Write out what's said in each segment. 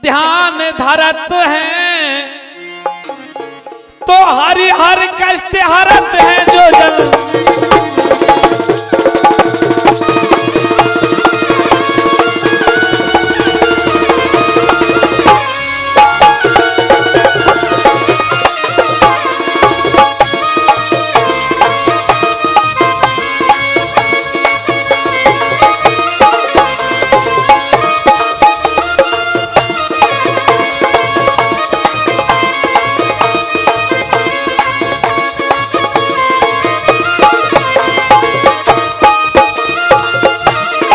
ध्यान धरत हैं तो हरि हर कष्ट हरत हैं जो जन।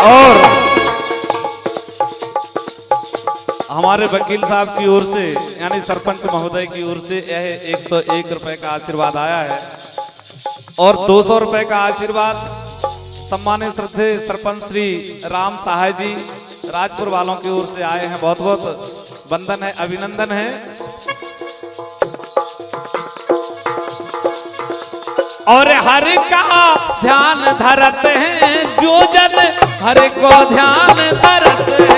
और हमारे वकील साहब की ओर से यानी सरपंच महोदय की ओर से यह 101 रुपए का आशीर्वाद आया है और 200 रुपए का आशीर्वाद सम्मानित श्रद्धे सरपंच श्री राम सहाय जी राजपुर वालों की ओर से आए हैं। बहुत बहुत वंदन है, अभिनंदन है। और हर का ध्यान धरते हैं जो जन हर को ध्यान धरते हैं।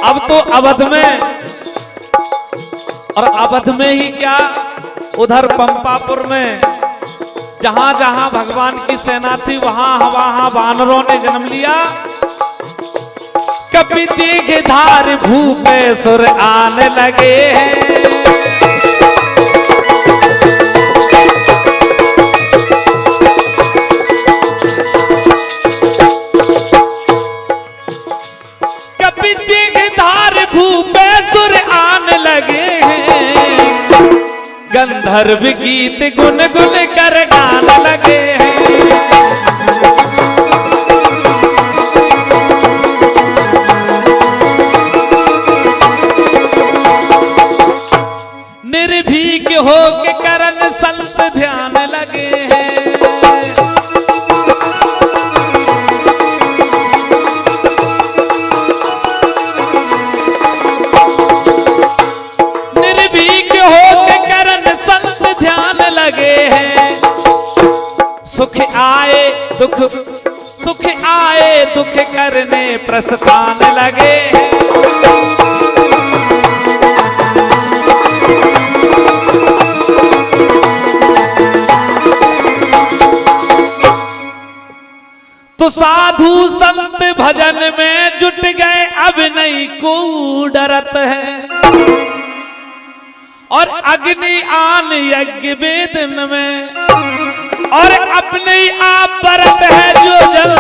अब तो अवध में और अवध में ही क्या उधर पंपापुर में जहां जहां भगवान की सेना थी वहां वहां वानरों ने जन्म लिया। कभी देख धार भूपे सुर आने लगे हैं। कभी देख धार भूपे सुर आने लगे हैं। गंधर्व गीत गुन गुन कर गाने लगे हैं। निर्भीक हो के करन संत ध्यान लगे हैं। निर्भीक हो के करन संत ध्यान लगे हैं। सुख आए दुख करने प्रस्थान लगे हैं। तो साधु संत भजन में जुट गए अब नहीं को डरत है। और अग्नि आन यज्ञ वेदन में और अपने आप बरत है जो जल।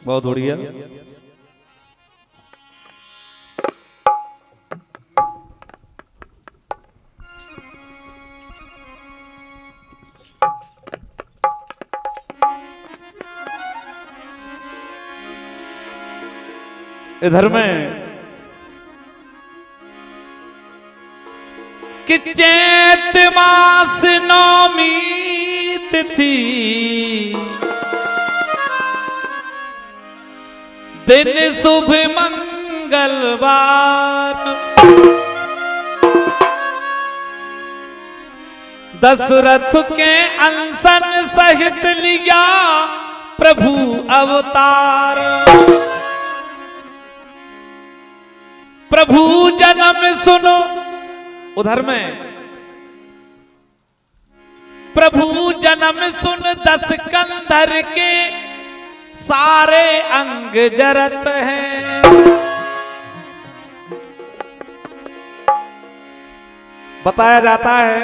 बहुत बढ़िया। इधर में कि चैत मास नौमी तिथि दिन शुभ मंगलवार। दशरथ के अनशन सहित लिया प्रभु अवतार। प्रभु जन्म सुनो उधर में प्रभु जन्म सुन 10 कंधर के सारे अंग जरत हैं। बताया जाता है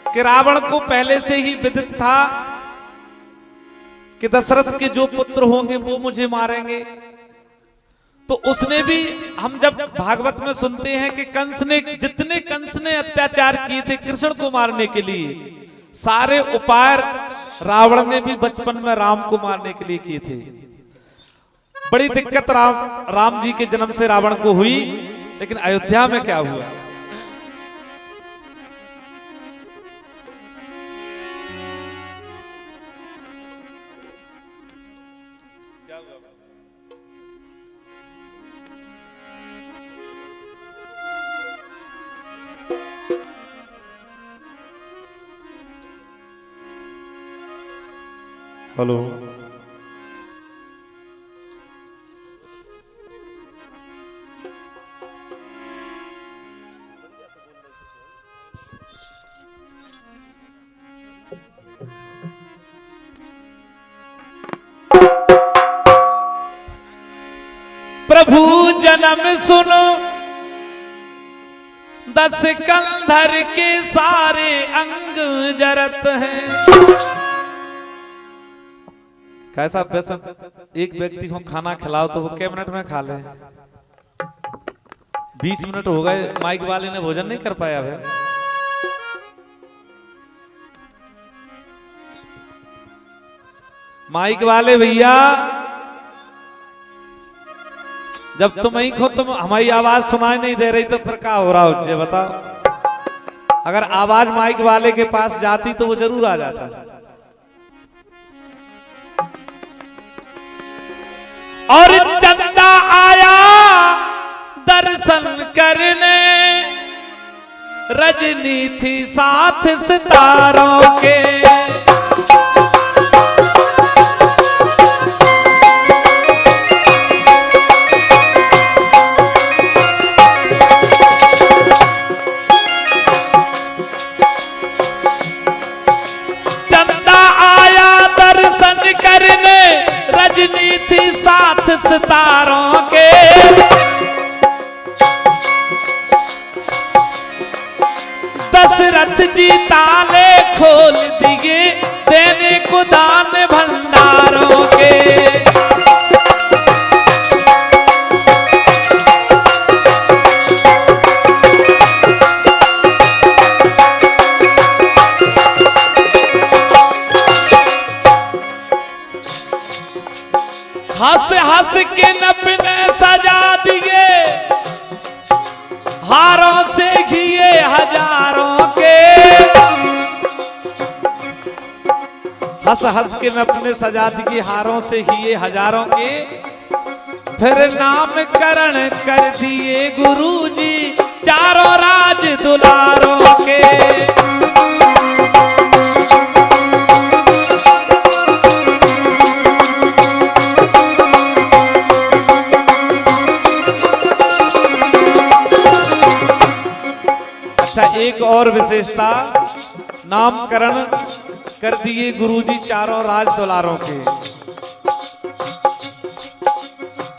कि रावण को पहले से ही विदित था कि दशरथ के जो पुत्र होंगे वो मुझे मारेंगे। तो उसने भी, हम जब भागवत में सुनते हैं कि जितने कंस ने अत्याचार किए थे कृष्ण को मारने के लिए, सारे उपाय रावण ने भी बचपन में राम को मारने के लिए किए थे। बड़ी दिक्कत राम जी के जन्म से रावण को हुई, लेकिन अयोध्या में क्या हुआ? हेलो, प्रभु जन्म सुनो, 10 कंधर के सारे अंग जरत हैं। कैसा पैसा? एक व्यक्ति को खाना खिलाओ तो वो क्या मिनट में खा ले? 20 मिनट हो गए, माइक वाले ने भोजन नहीं कर पाया है। माइक वाले भैया, जब तुम ही खो, तुम हमारी आवाज सुनाई नहीं दे रही तो फिर क्या हो रहा हो मुझे बताओ। अगर आवाज माइक वाले के पास जाती तो वो जरूर आ जाता। और चंदा आया दर्शन करने, रजनी थी साथ सितारों के। चंदा आया दर्शन करने, रजनी थी साथ सितारों के। दशरथ जी ताले खोल दिए, देने को दान भंडारों के। हंस हंस के नपने सजा दिए, हारों से घिए हजारों के। हंस हंस के नपने सजा दिए, हारों से घिए हजारों के। फिर नामकरण कर दिए गुरुजी, चारों राज दुलारों के। एक और विशेषता, नामकरण कर दिए गुरुजी चारों राज दुलारों के।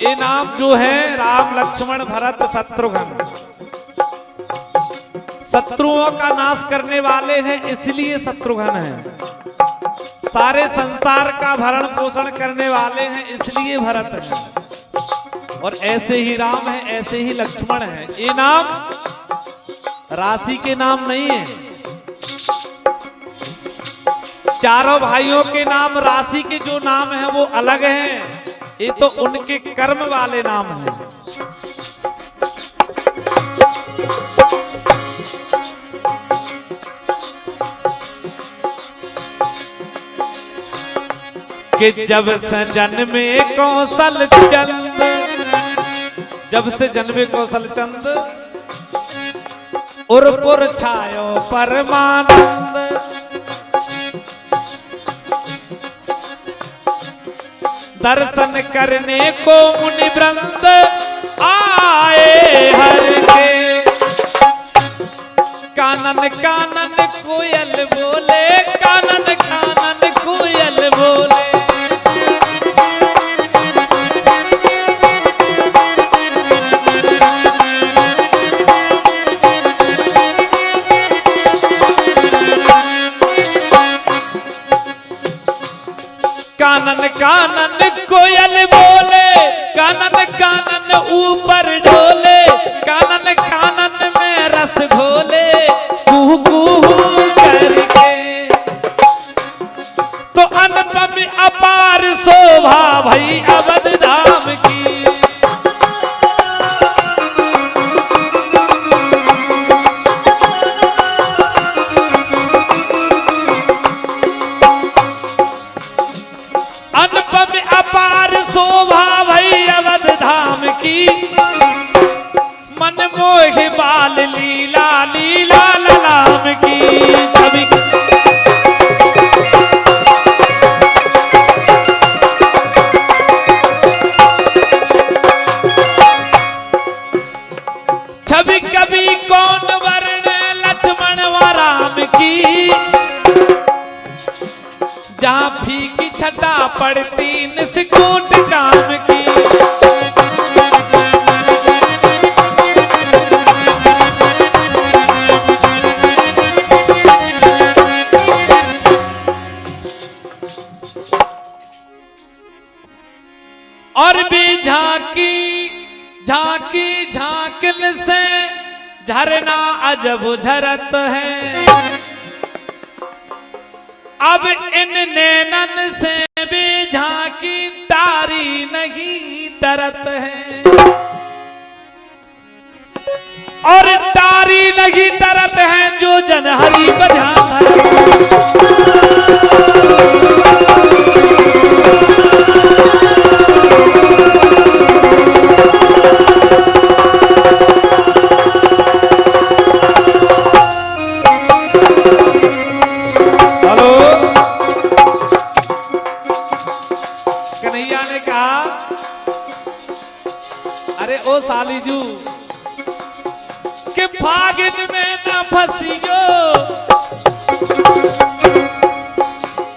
ये नाम जो है राम लक्ष्मण भरत शत्रुघ्न, शत्रुओं का नाश करने वाले हैं इसलिए शत्रुघ्न हैं। सारे संसार का भरण पोषण करने वाले हैं इसलिए भरत हैं। और ऐसे ही राम है, ऐसे ही लक्ष्मण है। ये नाम राशि के नाम नहीं है। चारों भाइयों के नाम राशि के जो नाम है वो अलग हैं, ये तो उनके कर्म वाले नाम हैं। कि जब से जन्मे कौशल चंद, जब से जन्मे कौशल चंद, उर्पुर छायो परमानंद। दर्शन करने को मुनि वृंद आए हर के। कानन कानन कोयल बोले, कानन कानन कोयल बोले। कानन कानन कोयल बोले, कानन कानन ऊपर डोले, कानन कानन में रस घोले, कुहू कुहू करके। तो अनुपम अपार शोभा भई अवध धाम की। अनुपम अपार शोभा भई अवध धाम की, मन मोह बाल लीला लीला ललाम की। छवि कभी कौन वर्ण लक्ष्मण व राम की, जहां फीकी छटा पड़ती निस्कूट काम की। और भी झांकी झांकी झांकन से झरना अजब झरत है, अब इन नैनन से भी झांकी तारी नहीं डरत है। और तारी नहीं डरत है जो जनहरी बजा सालीजू के फागुन में न फंसियो,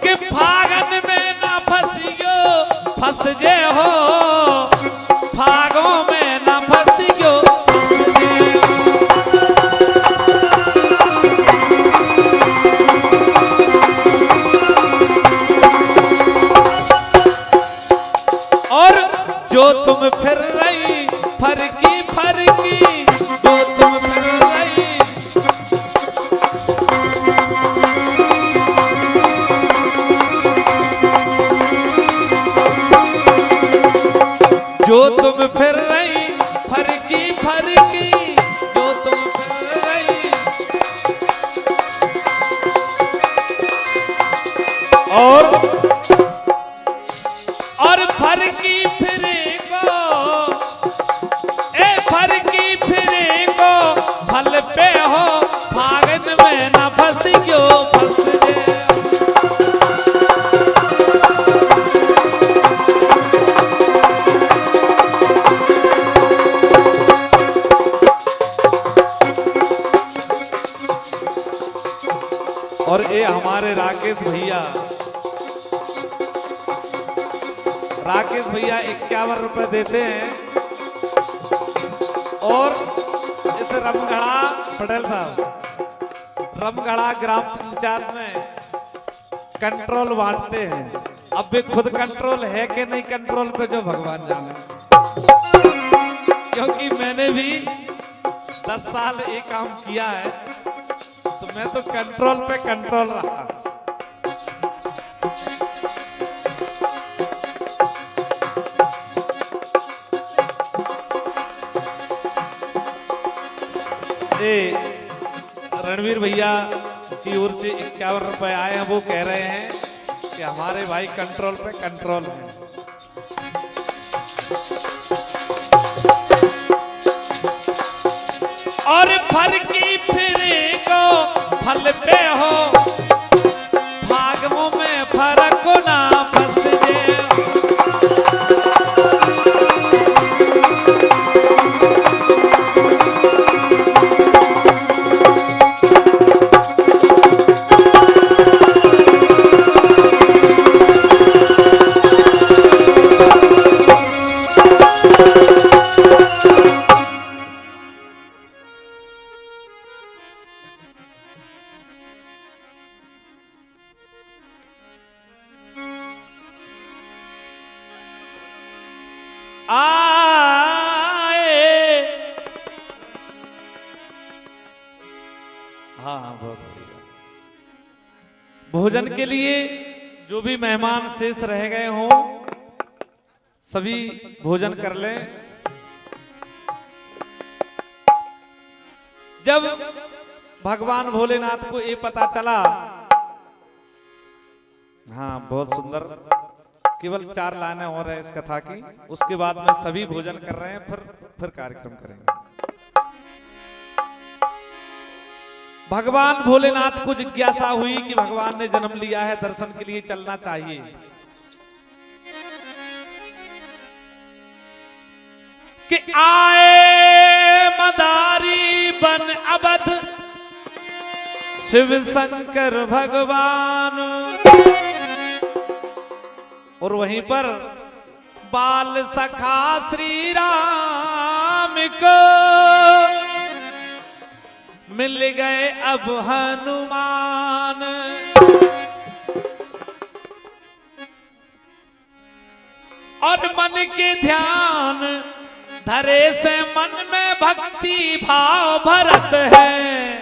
के फागुन में न फंसियो, फंस जे हो फागों में न फंसियो, फंस जे हो। और जो तुम फिर रही फरकी फरकी, जो तुम फिर रही जो तुम फिर रही फरकी फरकी, जो तुम फिर रही। और फरकी फिरे को, फरकी फिरे को फल पे हो, फागुन में न फंसियो, फंस जे। और ये हमारे राकेश भैया 51 रुपए देते हैं। और इस रमगढ़ा पटेल साहब रमगढ़ा ग्राम पंचायत में कंट्रोल बांटते हैं। अब भी खुद कंट्रोल है कि नहीं कंट्रोल पे जो भगवान जाने, क्योंकि मैंने भी 10 साल ये काम किया है, तो मैं तो कंट्रोल पे कंट्रोल रहा। रणवीर भैया की ओर से 51 रुपए आए हैं। वो कह रहे हैं कि हमारे भाई कंट्रोल पे कंट्रोल है। और फरकी फिरे को फल पे हो, फागमों में फरक को ना फंस जे। आए। हाँ हाँ बहुत बढ़िया। भोजन के लिए जो भी मेहमान शेष रह गए हों सभी भोजन कर लें। जब भगवान भोलेनाथ को ये पता चला, हाँ बहुत सुंदर, केवल 4 लाइनें और है इस कथा की, उसके बाद में सभी भोजन कर रहे हैं, फिर कार्यक्रम करेंगे। भगवान भोलेनाथ को जिज्ञासा हुई कि भगवान ने जन्म लिया है, दर्शन के लिए चलना चाहिए। कि आए मदारी बन अवध शिव शंकर भगवान, और वहीं पर बाल सखा श्री राम को मिल गए अब हनुमान। और मन के ध्यान धरे से मन में भक्ति भाव भरत है।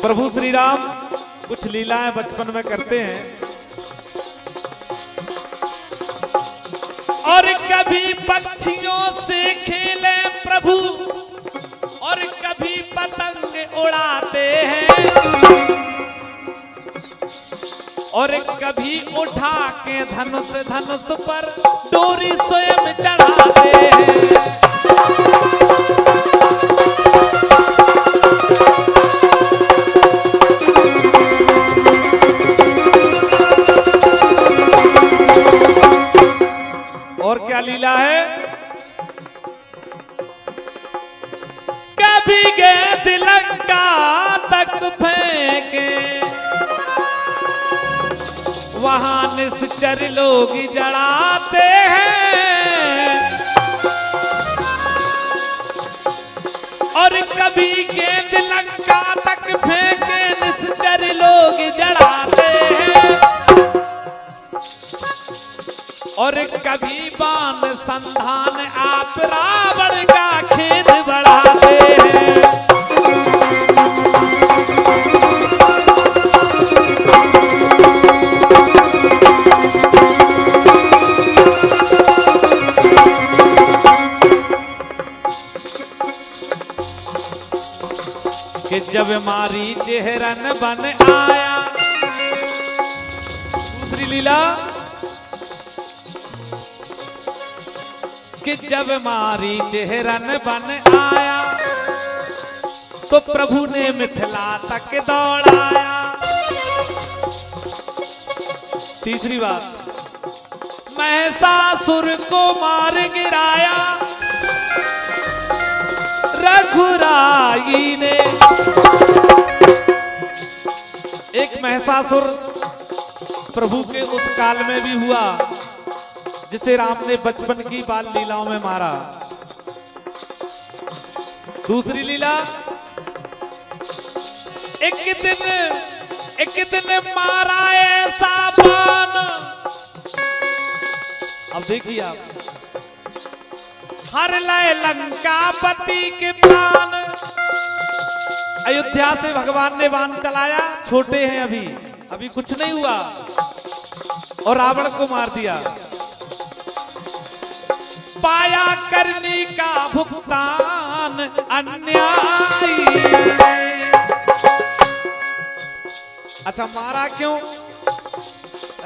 प्रभु श्री राम कुछ लीलाएं बचपन में करते हैं, और कभी पक्षियों से खेले प्रभु, और कभी पतंग उड़ाते हैं, और कभी उठा के धनुष पर डोरी स्वयं चढ़ाते हैं। और क्या लीला है? कभी गए तिलंका तक फेंके, वहां निश्चर लोग जड़ाते हैं, और कभी गेंद लंका तक फेंके निश्चर लोग जड़ाते हैं, और कभी बाण संधान आप रावण का खेद बढ़ाते हैं। कि जब मारी चेहरन बन आया, दूसरी लीला कि जब मारी चेहरन बन आया, तो प्रभु ने मिथिला तक दौड़ाया। तीसरी बात, महिषासुर को मार गिराया रघुराई ने। एक महिषासुर प्रभु के उस काल में भी हुआ जिसे राम ने बचपन की बाल लीलाओं में मारा। दूसरी लीला, एक दिन मारा ऐसा बाण, अब देखिए आप, हर लय लंकापति के प्राण। अयोध्या से भगवान ने बाण चलाया, छोटे हैं अभी कुछ नहीं हुआ, और रावण को मार दिया। पाया करने का भुगतान अन्यायी। अच्छा, मारा क्यों?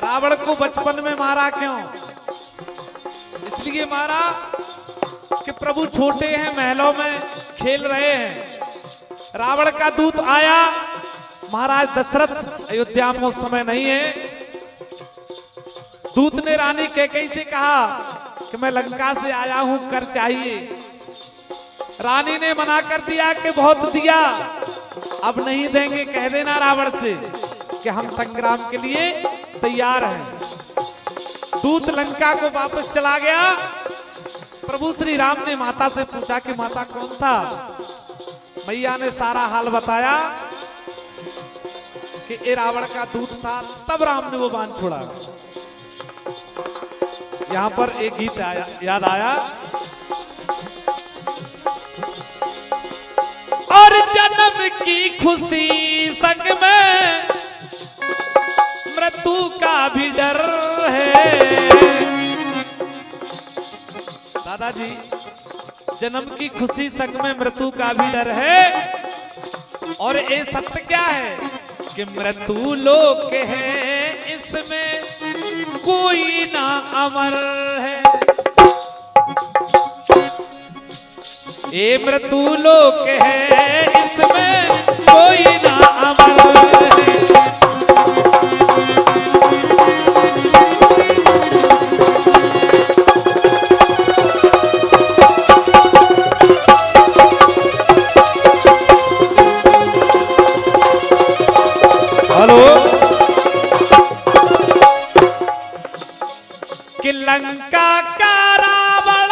रावण को बचपन में मारा क्यों? इसलिए मारा कि प्रभु छोटे हैं, महलों में खेल रहे हैं। रावण का दूत आया, महाराज दशरथ अयोध्या में उस समय नहीं है। दूत ने रानी कैकेयी से कहा कि मैं लंका से आया हूं, कर चाहिए। रानी ने मना कर दिया कि बहुत दिया, अब नहीं देंगे, कह देना रावण से। कि हम संग्राम के लिए तैयार हैं। दूत लंका को वापस चला गया। प्रभु श्री राम ने माता से पूछा कि माता कौन था? मैया ने सारा हाल बताया कि ये रावण का दूत था। तब राम ने वो बाण छोड़ा। यहां पर एक गीत याद आया, और जन्म की खुशी संग में मृत्यु का भी डर है। दादाजी, जन्म की खुशी संग में मृत्यु का भी डर है। और ये सत्य क्या है कि मृत्यु लोक है, इसमें कोई ना अमर है। ये मृत्यु लोक है, इसमें कोई ना अमर है। हेलो, कि लंका का रावण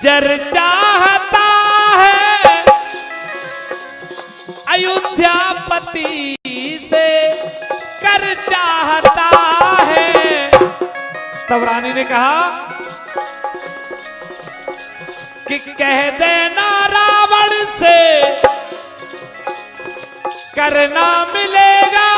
जर चाहता है, अयोध्यापति से कर चाहता है। तब रानी ने कहा कि कह देना रावण से करना मिलेगा।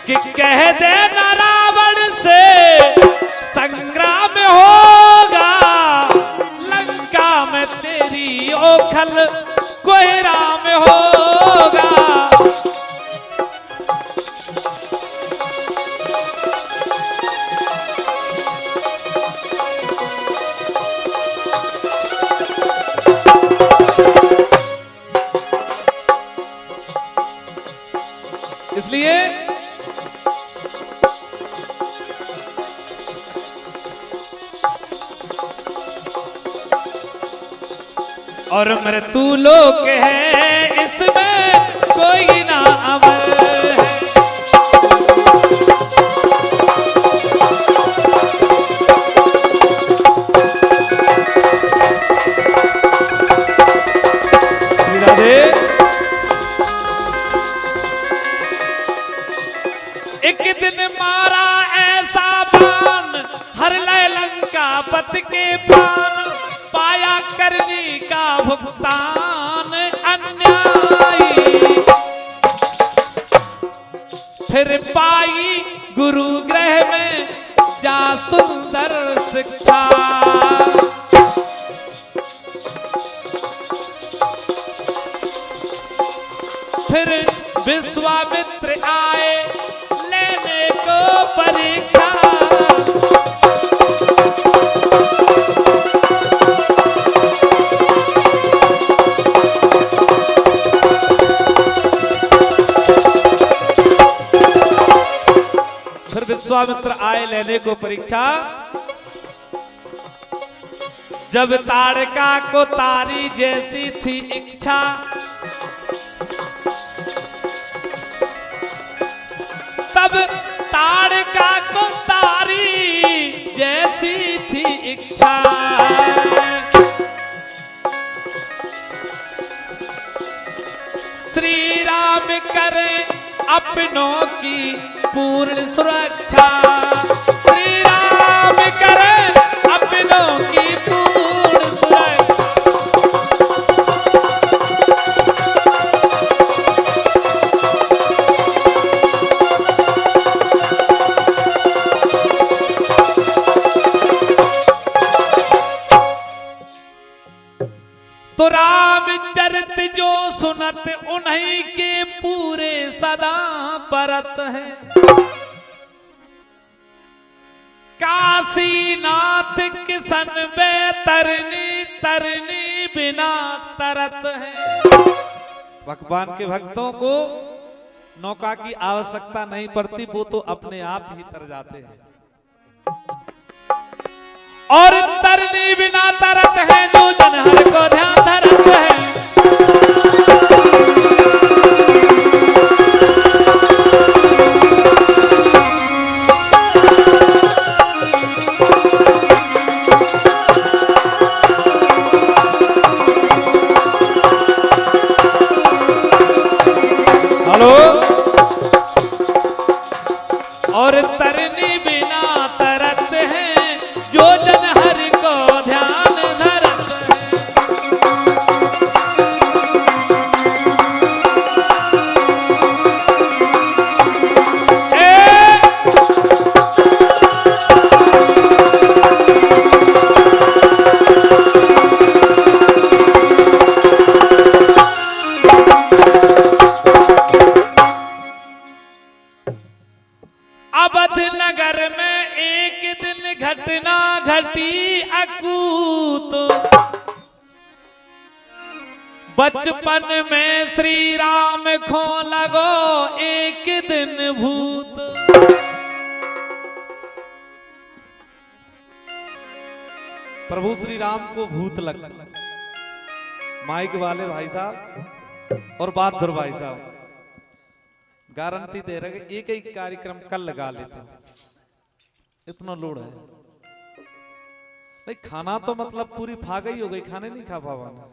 कि कह देना रावण से संग्राम होगा, लंका में तेरी ओखल कोहरा में होगा। इसलिए और मृत्यु लोक है, इसमें कोई ना अमर है। एक दिन मारा ऐसा बाण, हर लय लंका पत के प्राण। पाया करनी का भुगतान अन्यायी, फिर पाई गुरु ग्रह में जा सुंदर शिक्षा। फिर विश्वामित्र आए लेने को परीक्षा। विश्वामित्र आए लेने को परीक्षा। जब ताड़का को तारी जैसी थी इच्छा, तब ताड़का को तारी जैसी थी इच्छा। श्री राम करें अपनों की पूर्ण सुरक्षा। श्री राम करें अपनों की पूर्ण सुरक्षा। तो रामचरित जो सुनत उन्हीं के पूरे सदा परत है। काशीनाथ किसन बेतरनी तरनी बिना तरत है। भगवान के भक्तों को नौका की आवश्यकता नहीं पड़ती, वो तो अपने आप ही तर जाते हैं। और तरनी बिना तरत है जो जनहर को ध्यान धरत है। हेलो। और तरनी बिना तरत है जो जनहर को ध्यान धरत है। अवध नगर में एक दिन घटना घटी अकूत। बचपन में श्री राम खो लगो एक दिन भूत। प्रभु श्री राम को भूत लग गया। माइक वाले भाई साहब और बहादुर भाई साहब गारंटी दे रहे एक ही कार्यक्रम कल लगा लेते, इतना लोड है। नहीं खाना तो मतलब पूरी फा गई हो गई, खाने नहीं खा पावाना।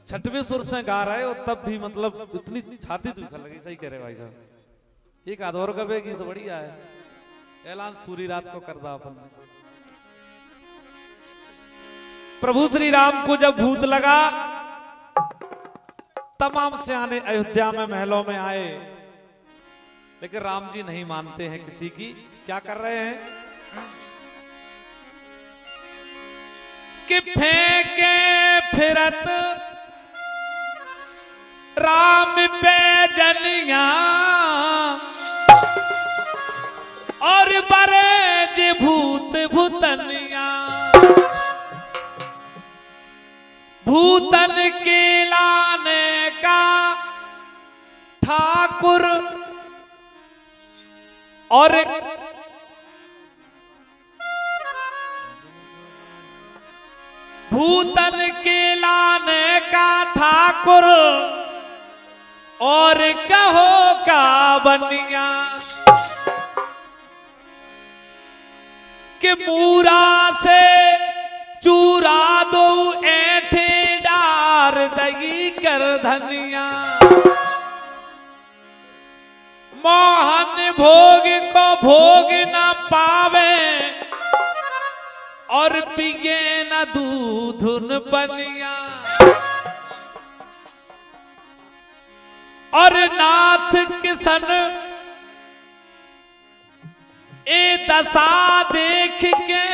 छठवें सुर से गा रहे हो तब भी मतलब इतनी छाती दुखा लगी। सही कह रहे भाई साहब। एक आधोर कबे की से बढ़िया है। ऐलान पूरी रात को कर दा अपन ने। प्रभु श्री राम को जब भूत लगा, तमाम सियाने अयोध्या में महलों में आए, लेकिन राम जी नहीं मानते हैं किसी की। क्या कर रहे हैं कि फेंके फिरत राम पे जनिया और बरेज भूत भूतनिया। भूतन के लाने का ठाकुर और भूतन के लाने का ठाकुर और कहो का बनिया। कि मूरा से चूरा दो ऐठे डार दगी कर धनिया। मोहन भोग को भोग न पावे और पिए न दूधुन पनिया। और नाथ किसन ए दशा देख के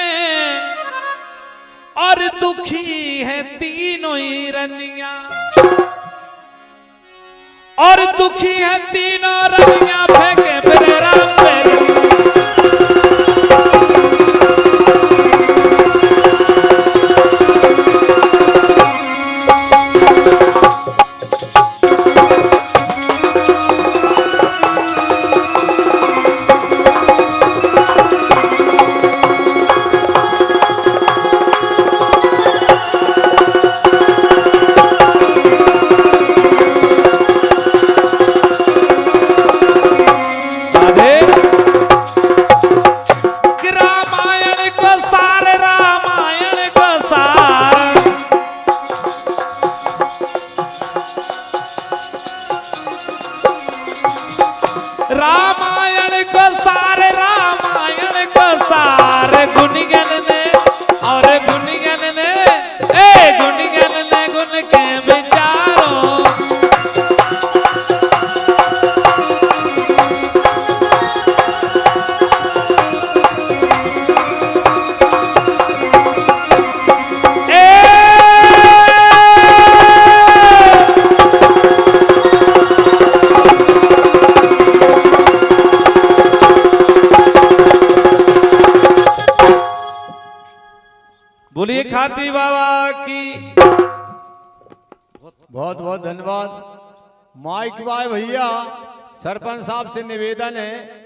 और दुखी है तीनों ही रनिया। और दुखी है तीनों रनिया फेंके फिर राम पे। रामायण को सारे रामायण को सारे गुणगन ने और गुणगन ने गुणगन ने गुण के विचारों। बोलिए खाती बाबा की। बहुत बहुत बहुत धन्यवाद। माइक बाय भैया, सरपंच साहब से निवेदन है